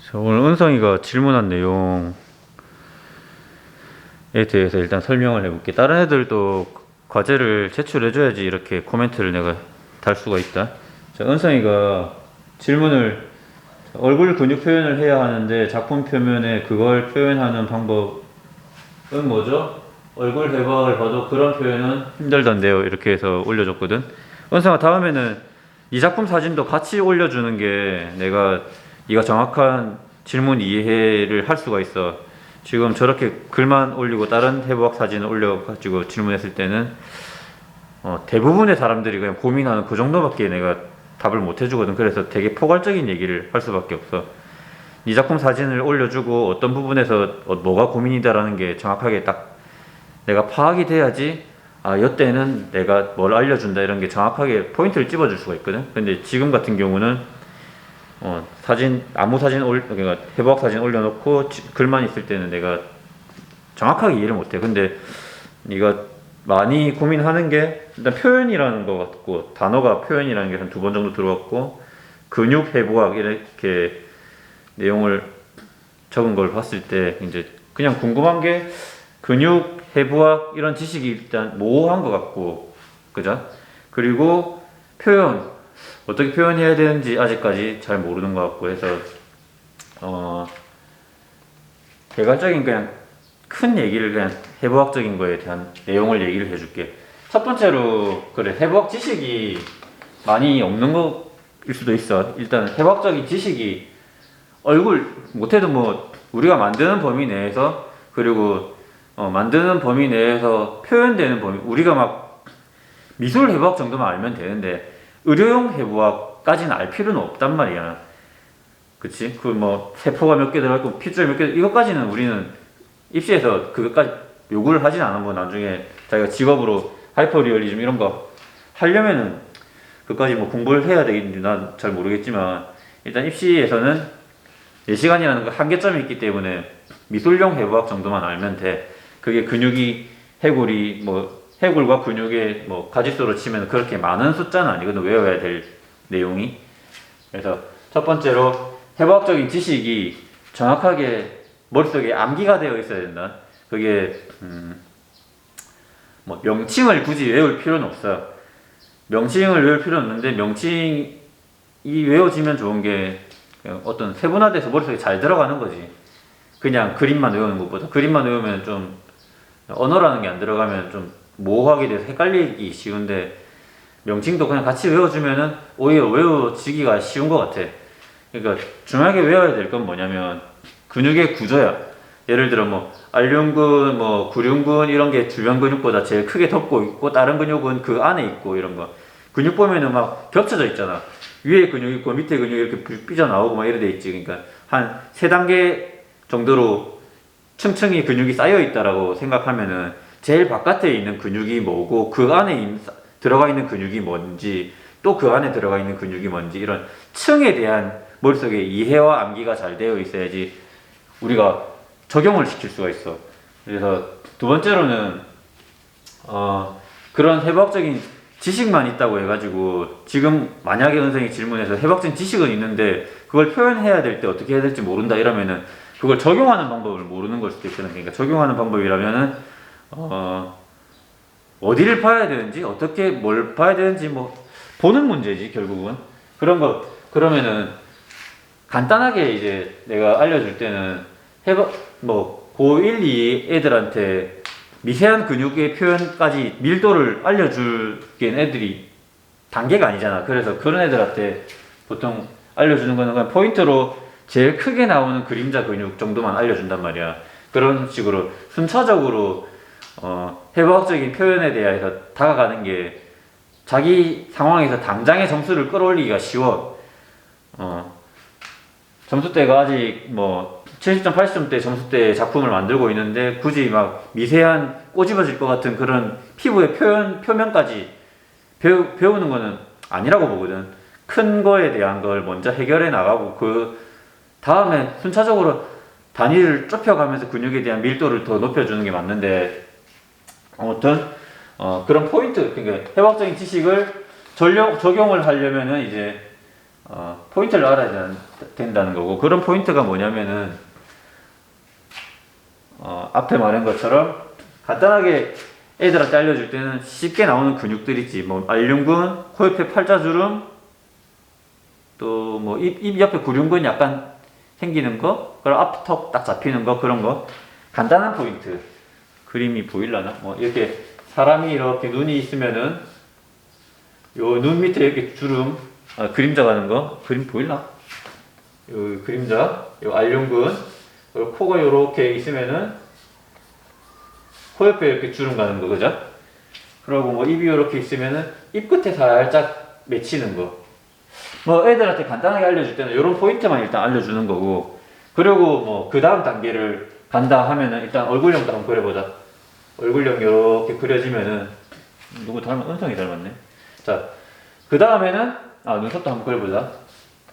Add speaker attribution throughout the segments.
Speaker 1: 자, 오늘 은성이가 질문한 내용에 대해서 일단 설명을 해볼게. 다른 애들도 과제를 제출해줘야지 이렇게 코멘트를 내가 달 수가 있다. 자, 은성이가 질문을 얼굴 근육 표현을 해야 하는데 작품 표면에 그걸 표현하는 방법은 뭐죠? 얼굴 대박을 봐도 그런 표현은 힘들던데요. 이렇게 해서 올려줬거든. 은성아, 다음에는 이 작품 사진도 같이 올려주는 게 네가 정확한 질문 이해를 할 수가 있어. 지금 저렇게 글만 올리고 다른 해부학 사진을 올려가지고 질문했을 때는 대부분의 사람들이 그냥 고민하는 그 정도밖에 내가 답을 못 해주거든. 그래서 되게 포괄적인 얘기를 할 수밖에 없어. 이 작품 사진을 올려주고 어떤 부분에서 뭐가 고민이다라는 게 정확하게 딱 내가 파악이 돼야지, 아, 이때는 내가 뭘 알려준다 이런 게 정확하게 포인트를 찝어줄 수가 있거든. 근데 지금 같은 경우는 사진, 아무 사진 그러니까 해부학 사진 올려놓고 글만 있을 때는 내가 정확하게 이해를 못해. 근데 네가 많이 고민하는 게 일단 표현이라는 거 같고, 단어가 표현이라는 게 한 2번 정도 들어왔고, 근육 해부학 이렇게 내용을 적은 걸 봤을 때 이제 그냥 궁금한 게 근육 해부학 이런 지식이 일단 모호한 것 같고, 그죠? 그리고 표현, 어떻게 표현해야 되는지 아직까지 잘 모르는 것 같고 해서 개괄적인 그냥 큰 얘기를 그냥 해부학적인 거에 대한 내용을 얘기를 해줄게. 첫 번째로, 그래, 해부학 지식이 많이 없는 거일 수도 있어. 일단 해부학적인 지식이 얼굴 못해도 뭐 우리가 만드는 범위 내에서, 그리고 만드는 범위 내에서 표현되는 범위, 우리가 막 미술 해부학 정도만 알면 되는데 의료용 해부학까지는 알 필요는 없단 말이야. 그치? 그 뭐 세포가 몇 개 들어가고 핏줄 몇 개, 이것까지는 우리는 입시에서 그것까지 요구를 하진 않아. 뭐 나중에 자기가 직업으로 하이퍼리얼리즘 이런 거 하려면은 그까지 뭐 공부를 해야 되겠는지 난 잘 모르겠지만, 일단 입시에서는 예시간이라는 거 한계점이 있기 때문에 미술용 해부학 정도만 알면 돼. 그게 근육이 해골이 뭐 해골과 근육의 뭐 가지수로 치면 그렇게 많은 숫자는 아니거든, 외워야 될 내용이. 그래서 첫 번째로 해부학적인 지식이 정확하게 머릿속에 암기가 되어 있어야 된다. 그게 뭐 명칭을 굳이 외울 필요는 없어. 명칭을 외울 필요는 없는데, 명칭이 외워지면 좋은 게 어떤 세분화돼서 머릿속에 잘 들어가는 거지. 그냥 그림만 외우는 것보다. 그림만 외우면 좀 언어라는 게 안 들어가면 좀 모호하게 돼서 헷갈리기 쉬운데, 명칭도 그냥 같이 외워주면은 오히려 외워지기가 쉬운 것 같아. 그러니까 중요하게 외워야 될 건 뭐냐면 근육의 구조야. 예를 들어 뭐 알륜근, 뭐 구륜근 이런 게 주변 근육보다 제일 크게 덮고 있고, 다른 근육은 그 안에 있고, 이런 거. 근육 보면은 막 겹쳐져 있잖아. 위에 근육 있고 밑에 근육 이렇게 삐져나오고 막 이래 돼 있지. 그러니까 한 3단계 정도로 층층이 근육이 쌓여 있다라고 생각하면은 제일 바깥에 있는 근육이 뭐고, 그 안에 들어가 있는 근육이 뭔지, 또 그 안에 들어가 있는 근육이 뭔지, 이런 층에 대한 머릿속에 이해와 암기가 잘 되어 있어야지 우리가 적용을 시킬 수가 있어. 그래서 두 번째로는 그런 해부학적인 지식만 있다고 해가지고, 지금 만약에 은성이 질문해서 해부학적인 지식은 있는데 그걸 표현해야 될 때 어떻게 해야 될지 모른다 이러면은 그걸 적용하는 방법을 모르는 걸 수도 있거든. 그러니까 적용하는 방법이라면은 어디를 봐야 되는지, 어떻게 뭘 봐야 되는지 뭐 보는 문제지 결국은. 그런 거 그러면은 간단하게 이제 내가 알려줄 때는 뭐 고1, 2 애들한테 미세한 근육의 표현까지 밀도를 알려줄게 애들이 단계가 아니잖아. 그래서 그런 애들한테 보통 알려주는 거는 그냥 포인트로 제일 크게 나오는 그림자 근육 정도만 알려준단 말이야. 그런 식으로 순차적으로 해부학적인 표현에 대해서 다가가는 게 자기 상황에서 당장의 점수를 끌어올리기가 쉬워. 점수대가 아직 뭐 70점, 80점대 점수대 작품을 만들고 있는데 굳이 막 미세한 꼬집어질 것 같은 그런 피부의 표면까지 배우는 거는 아니라고 보거든. 큰 거에 대한 걸 먼저 해결해 나가고, 그 다음에 순차적으로 단위를 좁혀가면서 근육에 대한 밀도를 더 높여주는 게 맞는데, 아무튼 그런 포인트, 그러니까 해부학적인 지식을 적용을 하려면은 이제 포인트를 알아야 된다는 거고, 그런 포인트가 뭐냐면은 앞에 말한 것처럼 간단하게 애들한테 알려줄 때는 쉽게 나오는 근육들 있지. 뭐 알륜근, 코 옆에 팔자주름, 또 뭐 입 옆에 구륜근 약간 생기는 거, 그리고 앞턱 딱 잡히는 거, 그런 거 간단한 포인트. 그림이 보일라나? 뭐 이렇게 사람이 이렇게 눈이 있으면은 요 눈 밑에 이렇게 주름, 그림자 가는 거, 그림 보일나? 요 그림자, 요 알륜근, 그리고 코가 요렇게 있으면은 코 옆에 이렇게 주름 가는 거, 그죠? 그리고 뭐 입이 요렇게 있으면은 입 끝에 살짝 맺히는 거. 뭐 애들한테 간단하게 알려줄 때는 요런 포인트만 일단 알려주는 거고, 그리고 뭐 그 다음 단계를 간다 하면은 일단 얼굴형도 한번 그려보자. 얼굴형 요렇게 그려지면은 누구 은성이 닮았네. 자, 그 다음에는 눈썹도 한번 그려보자.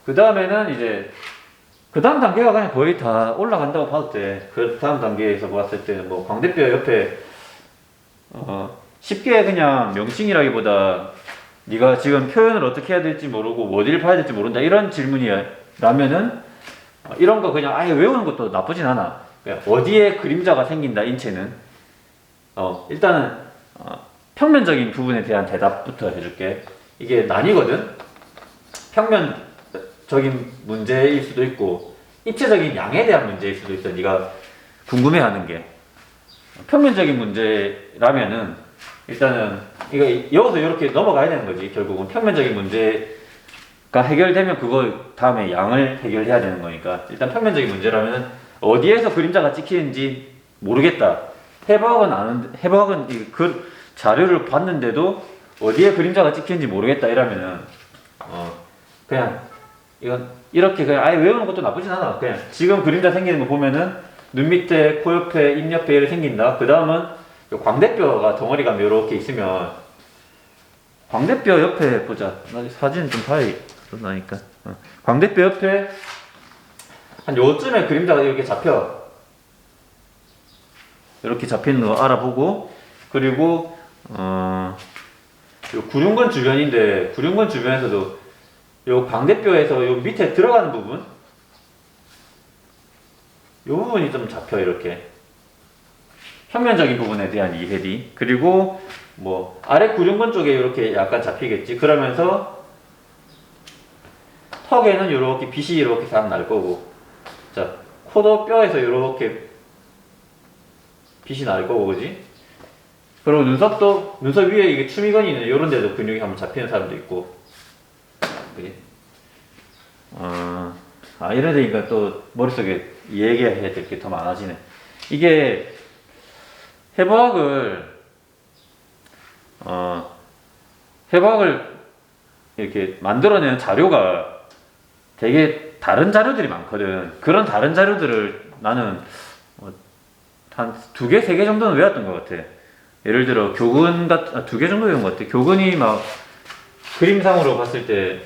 Speaker 1: 그 다음에는 이제 그 다음 단계가 그냥 거의 다 올라간다고 봐도 돼. 그 다음 단계에서 봤을 때는 뭐 광대뼈 옆에 쉽게 그냥 명칭이라기보다 네가 지금 표현을 어떻게 해야 될지 모르고 어디를 봐야 될지 모른다 이런 질문이라면은 이런 거 그냥 아예 외우는 것도 나쁘진 않아. 그냥 어디에 그림자가 생긴다 인체는 일단은 평면적인 부분에 대한 대답부터 해줄게. 이게 나뉘거든. 평면적인 문제일 수도 있고 입체적인 양에 대한 문제일 수도 있어. 네가 궁금해하는 게 평면적인 문제라면은 일단은 이거 여기서 이렇게 넘어가야 되는 거지. 결국은 평면적인 문제가 해결되면 그거 다음에 양을 해결해야 되는 거니까 일단 평면적인 문제라면은 어디에서 그림자가 찍히는지 모르겠다. 해부학은 그 자료를 봤는데도 어디에 그림자가 찍히는지 모르겠다 이러면은 그냥 이건 이렇게 그냥 아예 외우는 것도 나쁘진 않아. 그냥 지금 그림자 생기는 거 보면은 눈 밑에, 코 옆에, 입 옆에 이렇게 생긴다. 그 다음은 광대뼈가 덩어리가 이렇게 있으면 광대뼈 옆에 보자. 나 사진 좀 봐야겠나니까. 광대뼈 옆에 한 요쯤에 그림자가 이렇게 잡혀. 이렇게 잡히는 거 알아보고, 그리고 요 구륜근 주변인데 구륜근 주변에서도 요 광대뼈에서 요 밑에 들어가는 부분, 요 부분이 좀 잡혀. 이렇게 평면적인 부분에 대한 이해리. 그리고 뭐 아래 구륜근 쪽에 이렇게 약간 잡히겠지. 그러면서 턱에는 이렇게 빗이 이렇게 싹 날 거고, 자 코도 뼈에서 이렇게 빗이 날 거고, 그지? 그리고 눈썹도 눈썹 위에 이게 추미근이 있는 이런 데도 근육이 한번 잡히는 사람도 있고, 그지? 이러니까 또 머릿속에 얘기해야 될 게 더 많아지네. 이게 해부학을 이렇게 만들어내는 자료가 되게 다른 자료들이 많거든. 그런 다른 자료들을 나는 한 2개, 3개 정도는 외웠던 것 같아. 예를 들어 교근 2개 정도 외운 것 같아. 교근이 막 그림상으로 봤을 때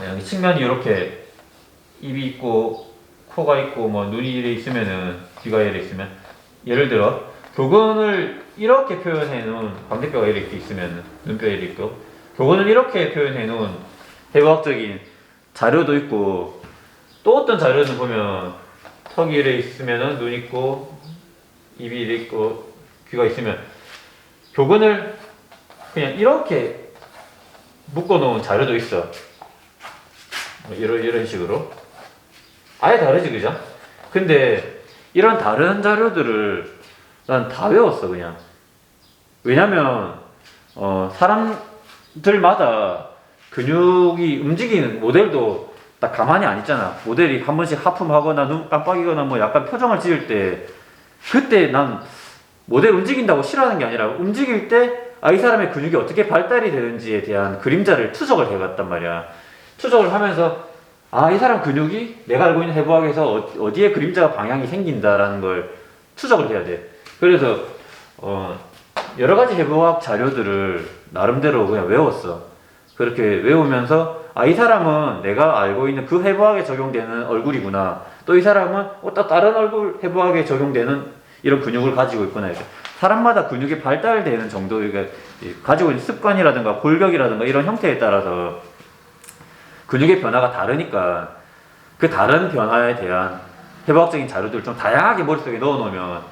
Speaker 1: 여기 측면이 이렇게 입이 있고 코가 있고 뭐 눈이 이래 있으면은 귀가 이래 있으면, 예를 들어 교근을 이렇게 표현해 놓은 광대뼈가 이렇게 있으면 눈뼈 이렇게 있고, 교근을 이렇게 표현해 놓은 해부학적인 자료도 있고, 또 어떤 자료는 보면 턱이 이래 있으면은 눈 있고 입이 이래 있고 귀가 있으면 교근을 그냥 이렇게 묶어 놓은 자료도 있어. 이런 식으로 아예 다르지, 그죠? 근데 이런 다른 자료들을 난 다 외웠어 그냥. 왜냐면 사람들마다 근육이 움직이는 모델도 딱 가만히 안 있잖아. 모델이 한 번씩 하품하거나 눈 깜빡이거나 뭐 약간 표정을 지을 때, 그때 난 모델 움직인다고 싫어하는 게 아니라 움직일 때 이 사람의 근육이 어떻게 발달이 되는지에 대한 그림자를 투적을 해봤단 말이야. 투적을 하면서 이 사람 근육이 내가 알고 있는 해부학에서 어디에 그림자 방향이 생긴다라는 걸 투적을 해야 돼. 그래서 여러 가지 해부학 자료들을 나름대로 그냥 외웠어. 그렇게 외우면서 이 사람은 내가 알고 있는 그 해부학에 적용되는 얼굴이구나. 또 이 사람은 또 다른 얼굴 해부학에 적용되는 이런 근육을 가지고 있구나. 이렇게. 사람마다 근육이 발달되는 정도, 가지고 있는 습관이라든가 골격이라든가 이런 형태에 따라서 근육의 변화가 다르니까 그 다른 변화에 대한 해부학적인 자료들을 좀 다양하게 머릿속에 넣어놓으면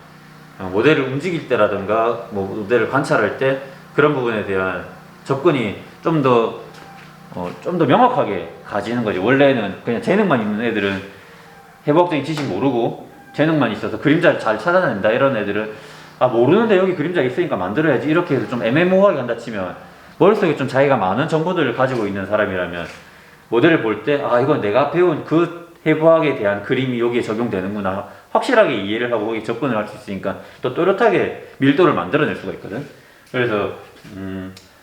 Speaker 1: 모델을 움직일 때라든가 뭐 모델을 관찰할 때 그런 부분에 대한 접근이 좀 더 명확하게 가지는 거지. 원래는 그냥 재능만 있는 애들은 해부학적인 지식 모르고 재능만 있어서 그림자를 잘 찾아낸다 이런 애들은 아 모르는데 여기 그림자 있으니까 만들어야지 이렇게 해서 좀 애매모호하게 한다 치면 머릿속에 좀 자기가 많은 정보들을 가지고 있는 사람이라면 모델을 볼 때 아 이건 내가 배운 그 해부학에 대한 그림이 여기에 적용되는구나 확실하게 이해를 하고 거기에 접근을 할 수 있으니까 또 또렷하게 밀도를 만들어낼 수가 있거든. 그래서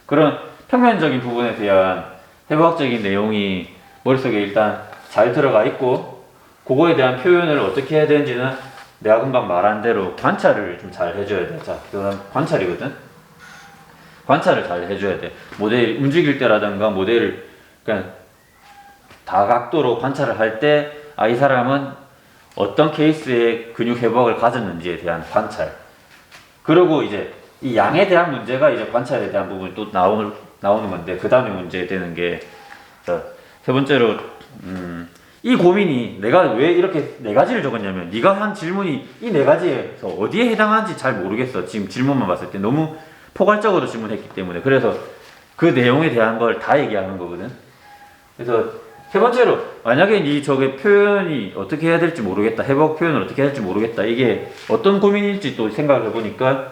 Speaker 1: 그런 평면적인 부분에 대한 해부학적인 내용이 머릿속에 일단 잘 들어가 있고 그거에 대한 표현을 어떻게 해야 되는지는 내가 금방 말한 대로 관찰을 좀 잘 해줘야 돼. 자, 그건 관찰이거든. 관찰을 잘 해줘야 돼. 모델이 움직일 때라든가 모델을 그냥 다각도로 관찰을 할 때 아, 이 사람은 어떤 케이스의 근육 회복을 가졌는지에 대한 관찰. 그리고 이제 이 양에 대한 문제가 이제 관찰에 대한 부분이 또 나오는 건데 그 다음에 문제 되는 게 세 번째로 이 고민이 내가 왜 이렇게 네 가지를 적었냐면 네가 한 질문이 이 네 가지에서 어디에 해당하는지 잘 모르겠어. 지금 질문만 봤을 때 너무 포괄적으로 질문했기 때문에 그래서 그 내용에 대한 걸 다 얘기하는 거거든. 그래서 세 번째로 만약에 네 저게 표현이 어떻게 해야 될지 모르겠다. 해석 표현을 어떻게 해야 될지 모르겠다. 이게 어떤 고민일지 또 생각을 해보니까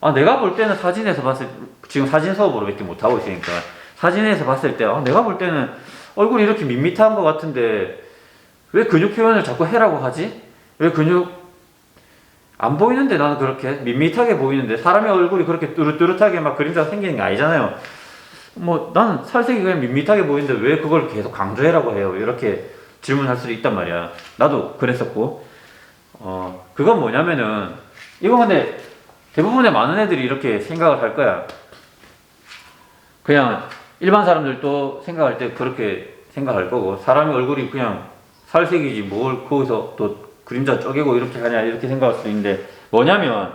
Speaker 1: 아 내가 볼 때는 사진에서 봤을 지금 사진 수업으로밖에 못하고 있으니까 사진에서 봤을 때 아, 내가 볼 때는 얼굴이 이렇게 밋밋한 것 같은데 왜 근육 표현을 자꾸 해라고 하지? 왜 근육 안 보이는데 나는 그렇게 밋밋하게 보이는데 사람의 얼굴이 그렇게 뚜렷뚜렷하게 막 그림자가 생기는 게 아니잖아요. 뭐 나는 살색이 그냥 밋밋하게 보이는데 왜 그걸 계속 강조해라고 해요? 이렇게 질문할 수도 있단 말이야. 나도 그랬었고 그건 뭐냐면은 이건 근데 대부분의 많은 애들이 이렇게 생각을 할 거야. 그냥 일반 사람들도 생각할 때 그렇게 생각할 거고 사람의 얼굴이 그냥 살색이지 뭘 거기서 또 그림자 쪼개고 이렇게 하냐 이렇게 생각할 수도 있는데 뭐냐면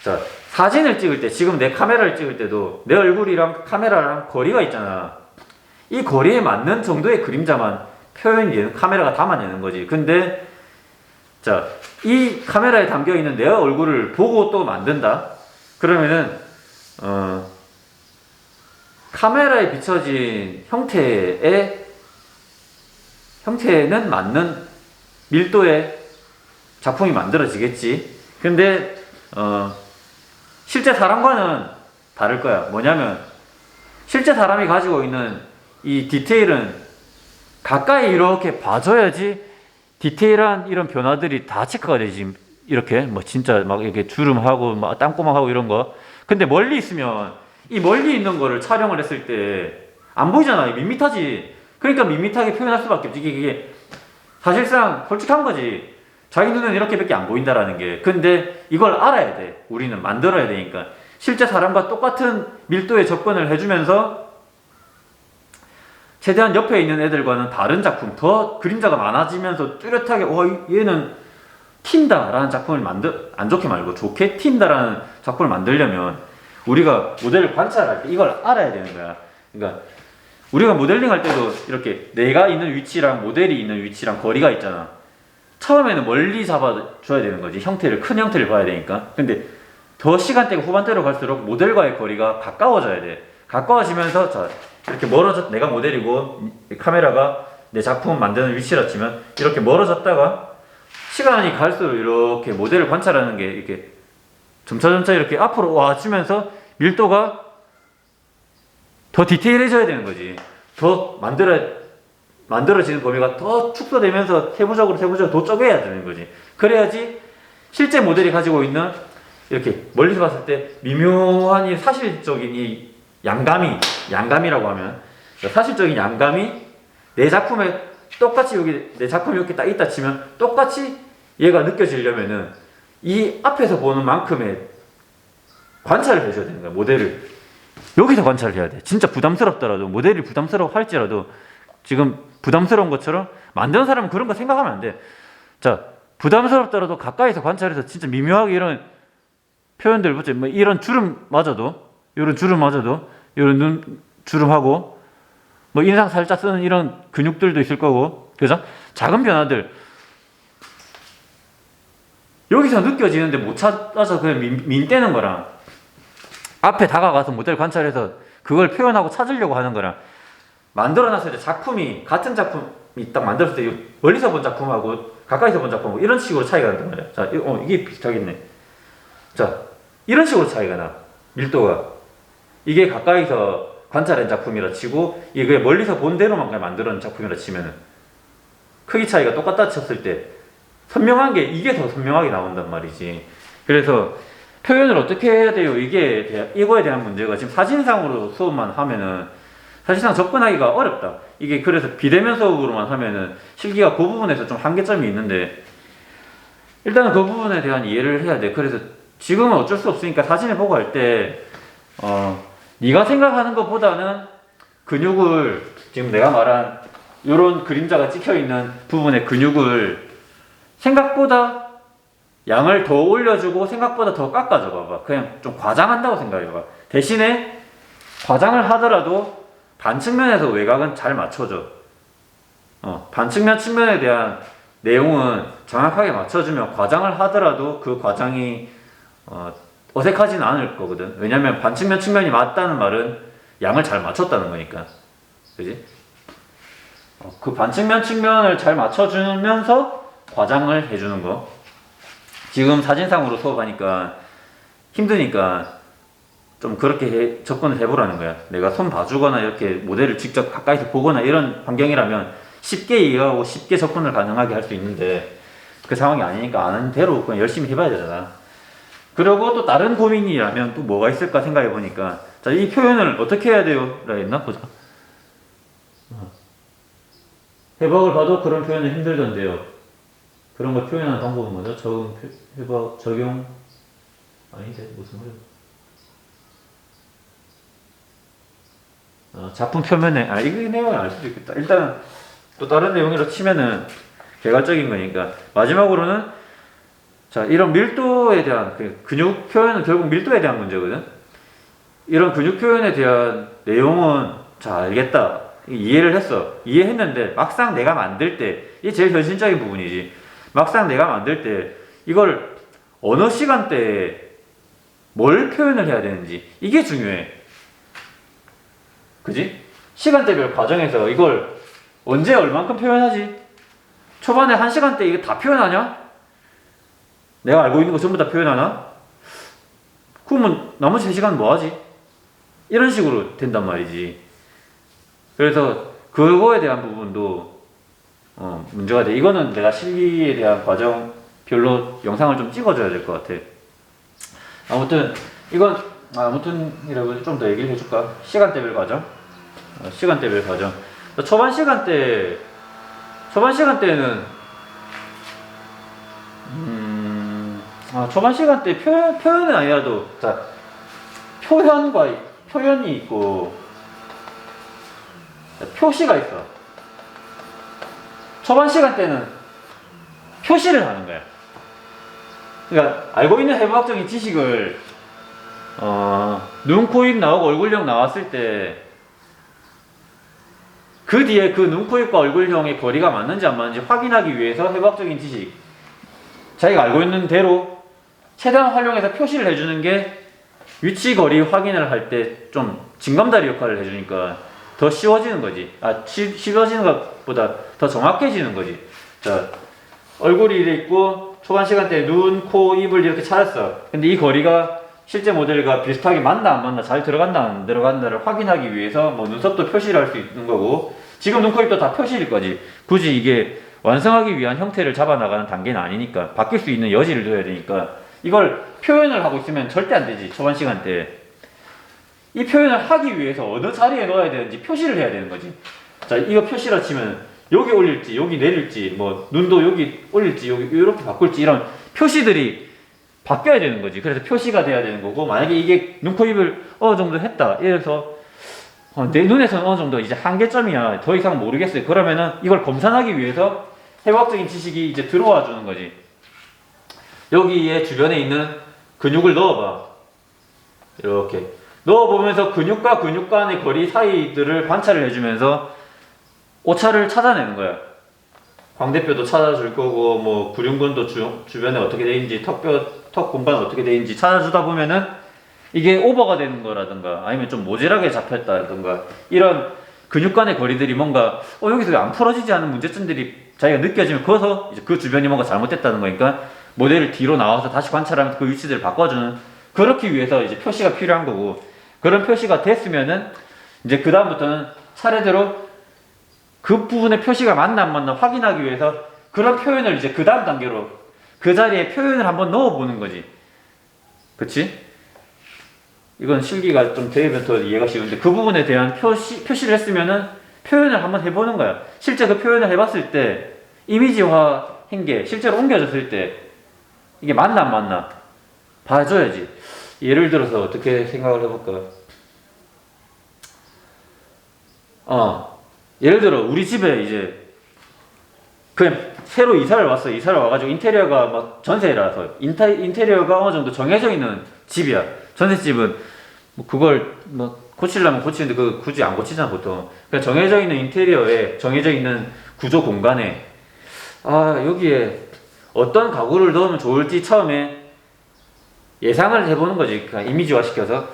Speaker 1: 자 사진을 찍을 때 지금 내 카메라를 찍을 때도 내 얼굴이랑 카메라랑 거리가 있잖아. 이 거리에 맞는 정도의 그림자만 표현이 되는 카메라가 담아내는 거지. 근데 자 이 카메라에 담겨있는 내 얼굴을 보고 또 만든다? 그러면은 카메라에 비춰진 형태는 맞는 밀도의 작품이 만들어지겠지. 근데 실제 사람과는 다를 거야. 뭐냐면 실제 사람이 가지고 있는 이 디테일은 가까이 이렇게 봐줘야지 디테일한 이런 변화들이 다 체크가 되지. 이렇게 뭐 진짜 막 이렇게 주름하고 막 땅꼬막하고 이런 거. 근데 멀리 있으면 이 멀리 있는 거를 촬영을 했을 때 안 보이잖아. 밋밋하지. 그러니까 밋밋하게 표현할 수밖에 없지. 이게 사실상 솔직한 거지. 자기 눈은 이렇게밖에 안 보인다라는 게. 근데 이걸 알아야 돼. 우리는 만들어야 되니까. 실제 사람과 똑같은 밀도의 접근을 해주면서 최대한 옆에 있는 애들과는 다른 작품, 더 그림자가 많아지면서 뚜렷하게 얘는 튄다 라는 작품을 안 좋게 말고 좋게 튄다 라는 작품을 만들려면 우리가 모델을 관찰할 때 이걸 알아야 되는 거야. 그러니까 우리가 모델링 할 때도 이렇게 내가 있는 위치랑 모델이 있는 위치랑 거리가 있잖아. 처음에는 멀리 잡아줘야 되는 거지. 큰 형태를 봐야 되니까. 근데 더 시간대가 후반대로 갈수록 모델과의 거리가 가까워져야 돼. 가까워지면서 자 이렇게 내가 모델이고 카메라가 내 작품 만드는 위치라 치면 이렇게 멀어졌다가 시간이 갈수록 이렇게 모델을 관찰하는 게 이렇게 점차 이렇게 앞으로 와주면서 밀도가 더 디테일해져야 되는 거지. 더 만들어지는 범위가 더 축소되면서 세부적으로 더 쪼개야 되는 거지. 그래야지 실제 모델이 가지고 있는 이렇게 멀리서 봤을 때 미묘한 이 사실적인 이 양감이라고 하면 사실적인 양감이 내 작품에 똑같이 여기 내 작품이 이렇게 딱 있다 치면 똑같이 얘가 느껴지려면은 이 앞에서 보는 만큼의 관찰을 해줘야 되는 거야. 모델을 여기서 관찰을 해야 돼. 진짜 부담스럽더라도 모델이 부담스러워 할지라도 지금 부담스러운 것처럼 만드는 사람은 그런 거 생각하면 안 돼. 자 부담스럽더라도 가까이서 관찰해서 진짜 미묘하게 이런 표현들 보자. 뭐 이런 주름마저도 이런 눈 주름하고 뭐 인상 살짝 쓰는 이런 근육들도 있을 거고, 그죠? 작은 변화들 여기서 느껴지는데 못 찾아서 그냥 민떼는 거랑 앞에 다가가서 모델 관찰해서 그걸 표현하고 찾으려고 하는 거랑 만들어놨을 때 작품이 같은 작품이 딱 만들었을 때 멀리서 본 작품하고 가까이서 본 작품하고 이런 식으로 차이가 난단 말이야. 자, 이게 비슷하겠네. 자, 이런 식으로 차이가 나. 밀도가. 이게 가까이서 관찰한 작품이라 치고 이게 멀리서 본 대로만 그냥 만들어낸 작품이라 치면은 크기 차이가 똑같다 쳤을 때 선명한 게 이게 더 선명하게 나온단 말이지. 그래서 표현을 어떻게 해야 돼요? 이거에 대한 문제가 지금 사진상으로 수업만 하면은 사실상 접근하기가 어렵다. 이게 그래서 비대면 수업으로만 하면은 실기가 그 부분에서 좀 한계점이 있는데 일단은 그 부분에 대한 이해를 해야 돼. 그래서 지금은 어쩔 수 없으니까 사진을 보고 할 때 네가 생각하는 것보다는 근육을 지금 내가 말한 이런 그림자가 찍혀있는 부분의 근육을 생각보다 양을 더 올려주고 생각보다 더 깎아줘 봐봐. 그냥 좀 과장한다고 생각해봐. 대신에 과장을 하더라도 반측면에서 외곽은 잘 맞춰줘. 반측면 측면에 대한 내용은 정확하게 맞춰주면 과장을 하더라도 그 과장이 어색하지는 않을 거거든. 왜냐면 반측면 측면이 맞다는 말은 양을 잘 맞췄다는 거니까. 그지? 그 반측면 측면을 잘 맞춰주면서 과장을 해주는 거. 지금 사진상으로 수업하니까 힘드니까 좀 그렇게 접근을 해보라는 거야. 내가 손 봐주거나 이렇게 모델을 직접 가까이서 보거나 이런 환경이라면 쉽게 이해하고 쉽게 접근을 가능하게 할 수 있는데 그 상황이 아니니까 아는 대로 그냥 열심히 해봐야 되잖아. 그리고 또 다른 고민이라면 또 뭐가 있을까 생각해 보니까 자, 이 표현을 어떻게 해야 돼요? 라 했나? 보자. 해박을 봐도 그런 표현은 힘들던데요. 그런 걸 표현하는 방법은 뭐죠? 적용 아닌데 무슨 말이야? 작품 표면에 이 내용을 알 수도 있겠다. 일단은 또 다른 내용으로 치면은 개괄적인 거니까 마지막으로는 자, 이런 밀도에 대한 근육 표현은 결국 밀도에 대한 문제거든. 이런 근육 표현에 대한 내용은 자, 알겠다. 이해를 했어. 이해했는데 막상 내가 만들 때 이게 제일 현실적인 부분이지. 막상 내가 만들 때 이걸 어느 시간대에 뭘 표현을 해야 되는지 이게 중요해. 그지? 시간대별 과정에서 이걸 언제 얼만큼 표현하지? 초반에 1시간대 이거 다 표현하냐? 내가 알고 있는 거 전부 다 표현하나? 그러면 나머지 3시간 뭐 하지? 이런 식으로 된단 말이지. 그래서 그거에 대한 부분도 문제가 돼. 이거는 내가 실기에 대한 과정별로 영상을 좀 찍어줘야 될 것 같아. 아무튼 이건 아무튼이라고 좀 더 얘기를 해줄까? 시간대별 과정. 시간대별 과정. 초반 시간대에는 초반 시간대 표현은 아니라도 자, 표현이 있고 표시가 있어. 초반 시간대는 표시를 하는 거야. 그러니까 알고 있는 해부학적인 지식을 눈, 코, 입 나오고 얼굴형 나왔을 때 그 뒤에 그 눈, 코, 입과 얼굴형의 거리가 맞는지 안 맞는지 확인하기 위해서 해부학적인 지식 자기가 알고 있는 대로 최대한 활용해서 표시를 해주는 게 위치 거리 확인을 할 때 좀 징검다리 역할을 해주니까 더 쉬워지는 거지. 쉬워지는 것보다 더 정확해지는 거지. 자, 얼굴이 이래 있고 초반 시간대에 눈, 코, 입을 이렇게 찾았어. 근데 이 거리가 실제 모델과 비슷하게 맞나 안 맞나, 잘 들어간다 안 들어간다를 확인하기 위해서 뭐 눈썹도 표시를 할 수 있는 거고 지금 눈, 코, 입도 다 표시일 거지. 굳이 이게 완성하기 위한 형태를 잡아나가는 단계는 아니니까 바뀔 수 있는 여지를 둬야 되니까 이걸 표현을 하고 있으면 절대 안 되지. 초반 시간대에 이 표현을 하기 위해서 어느 자리에 넣어야 되는지 표시를 해야 되는 거지. 자, 이거 표시라 치면 여기 올릴지 여기 내릴지 뭐 눈도 여기 올릴지 여기 이렇게 바꿀지 이런 표시들이 바뀌어야 되는 거지. 그래서 표시가 돼야 되는 거고 만약에 이게 눈, 코, 입을 어느 정도 했다. 이래서 내 눈에서는 어느 정도 이제 한계점이야. 더 이상 모르겠어요. 그러면은 이걸 검산하기 위해서 해부학적인 지식이 이제 들어와 주는 거지. 여기에 주변에 있는 근육을 넣어봐. 이렇게 넣어보면서 근육과 근육 간의 거리 사이들을 관찰을 해주면서 오차를 찾아내는 거야. 광대뼈도 찾아줄 거고 뭐 구륜근도 주변에 어떻게 돼 있는지 턱 공간 어떻게 돼 있는지 찾아주다 보면은 이게 오버가 되는 거라든가 아니면 좀 모질하게 잡혔다든가 이런 근육간의 거리들이 뭔가 여기서 안 풀어지지 않은 문제점들이 자기가 느껴지면 거기서 이제 그 주변이 뭔가 잘못됐다는 거니까 모델을 뒤로 나와서 다시 관찰하면서 그 위치들을 바꿔주는, 그렇기 위해서 이제 표시가 필요한 거고, 그런 표시가 됐으면은 이제 그 다음부터는 차례대로 그 부분의 표시가 맞나 안 맞나 확인하기 위해서 그런 표현을 이제 그 다음 단계로 그 자리에 표현을 한번 넣어보는 거지. 그치? 이건 실기가 좀 되면 더 이해가 쉬운데, 그 부분에 대한 표시를 했으면은 표현을 한번 해보는 거야. 실제 그 표현을 해봤을 때 이미지화 한 게 실제로 옮겨졌을 때 이게 맞나 안 맞나 봐줘야지. 예를 들어서 어떻게 생각을 해볼까? 예를 들어 우리 집에 이제 그냥 새로 이사를 왔어. 이사를 와가지고 인테리어가 막 전세라서 인테리어가 어느 정도 정해져 있는 집이야. 전세집은 뭐 그걸 뭐 고치려면 고치는데 그 굳이 안 고치잖아 보통. 그냥 정해져 있는 인테리어에 정해져 있는 구조 공간에 여기에 어떤 가구를 넣으면 좋을지 처음에 예상을 해보는 거지. 그냥 이미지화 시켜서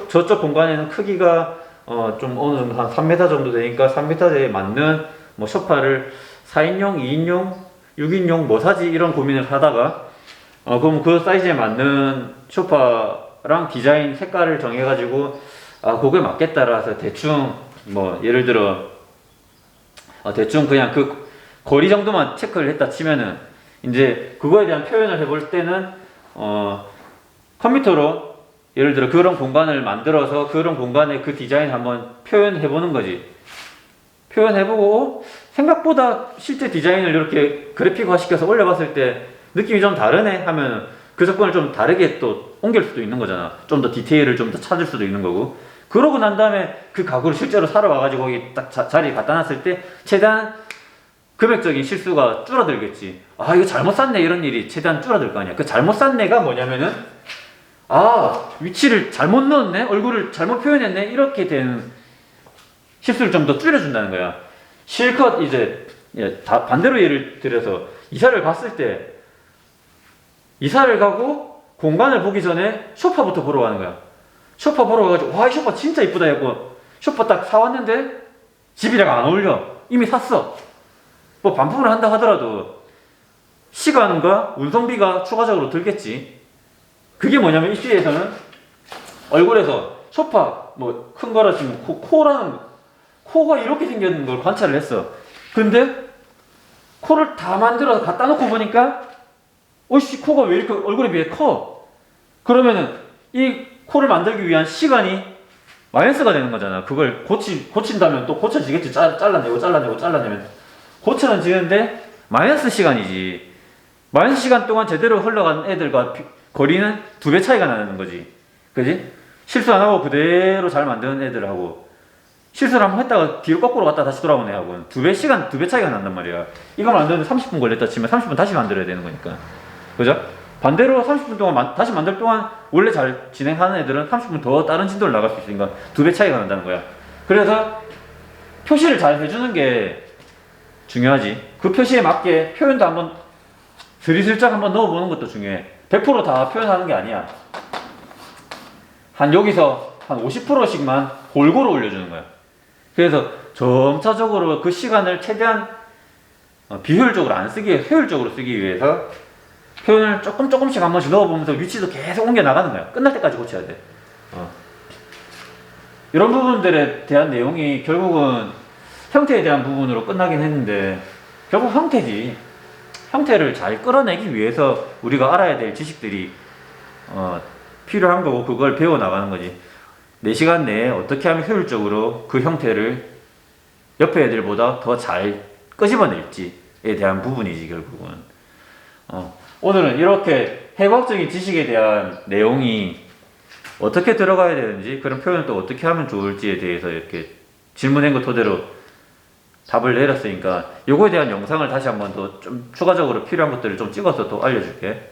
Speaker 1: 저쪽 공간에는 크기가 좀 어느 정도 한 3m 정도 되니까 3m대에 맞는 뭐 소파를 4인용, 2인용, 6인용 뭐 사지 이런 고민을 하다가 그럼 그 사이즈에 맞는 소파랑 디자인 색깔을 정해가지고 그거에 맞겠다라서 대충 뭐 예를 들어 대충 그냥 그 거리 정도만 체크를 했다 치면은 이제 그거에 대한 표현을 해볼 때는 컴퓨터로 예를 들어 그런 공간을 만들어서 그런 공간에 그 디자인 한번 표현해 보는 거지. 표현해보고 생각보다 실제 디자인을 이렇게 그래픽화 시켜서 올려봤을 때 느낌이 좀 다르네 하면 그 조건을 좀 다르게 또 옮길 수도 있는 거잖아. 좀 더 디테일을 좀 더 찾을 수도 있는 거고. 그러고 난 다음에 그 가구를 실제로 사러 와가지고 거기 딱 자리에 갖다 놨을 때 최대한 금액적인 실수가 줄어들겠지. 이거 잘못 샀네 이런 일이 최대한 줄어들 거 아니야. 그 잘못 샀네가 뭐냐면은 위치를 잘못 넣었네, 얼굴을 잘못 표현했네, 이렇게 된 실수를 좀 더 줄여준다는 거야. 실컷 이제 반대로 예를 들어서 이사를 갔을 때 이사를 가고 공간을 보기 전에 소파부터 보러 가는 거야. 소파 보러 가가지고 이 소파 진짜 이쁘다 했고 소파 딱 사왔는데 집이랑 안 어울려. 이미 샀어. 뭐 반품을 한다 하더라도 시간과 운송비가 추가적으로 들겠지. 그게 뭐냐면 입시에서는 얼굴에서 소파 뭐 큰 거라 지금 코가 이렇게 생겼는 걸 관찰을 했어. 근데 코를 다 만들어서 갖다 놓고 보니까 코가 왜 이렇게 얼굴에 비해 커? 그러면은 이 코를 만들기 위한 시간이 마이너스가 되는 거잖아. 그걸 고친다면 또 고쳐지겠지. 잘라내면 고쳐는 지는데 마이너스 시간이지. 마이너스 시간 동안 제대로 흘러간 애들과 거리는 2배 차이가 나는 거지. 그지? 실수 안 하고 그대로 잘 만드는 애들하고 실수를 한번 했다가 뒤로 거꾸로 갔다 다시 돌아오는 애하고는 2배 차이가 난단 말이야. 이거 만드는데 30분 걸렸다 치면 30분 다시 만들어야 되는 거니까. 그죠? 반대로 30분 동안 다시 만들 동안 원래 잘 진행하는 애들은 30분 더 다른 진도를 나갈 수 있으니까 2배 차이가 난다는 거야. 그래서 표시를 잘 해주는 게 중요하지. 그 표시에 맞게 표현도 한번 스리슬쩍 한번 넣어보는 것도 중요해. 100%다 표현하는 게 아니야. 여기서 한 50%씩만 골고루 올려주는 거야. 그래서 점차적으로 그 시간을 최대한 비효율적으로 안 쓰기 위해 효율적으로 쓰기 위해서 표현을 조금씩 한 번씩 넣어보면서 위치도 계속 옮겨 나가는 거야. 끝날 때까지 고쳐야 돼. 이런 부분들에 대한 내용이 결국은 형태에 대한 부분으로 끝나긴 했는데 결국 형태지. 형태를 잘 끌어내기 위해서 우리가 알아야 될 지식들이 필요한 거고 그걸 배워나가는 거지. 4시간 내에 어떻게 하면 효율적으로 그 형태를 옆에 애들보다 더 잘 끄집어낼지에 대한 부분이지 결국은. 오늘은 이렇게 해부학적인 지식에 대한 내용이 어떻게 들어가야 되는지 그런 표현을 또 어떻게 하면 좋을지에 대해서 이렇게 질문한 거 토대로 답을 내렸으니까 요거에 대한 영상을 다시 한번 더 좀 추가적으로 필요한 것들을 좀 찍어서 또 알려줄게.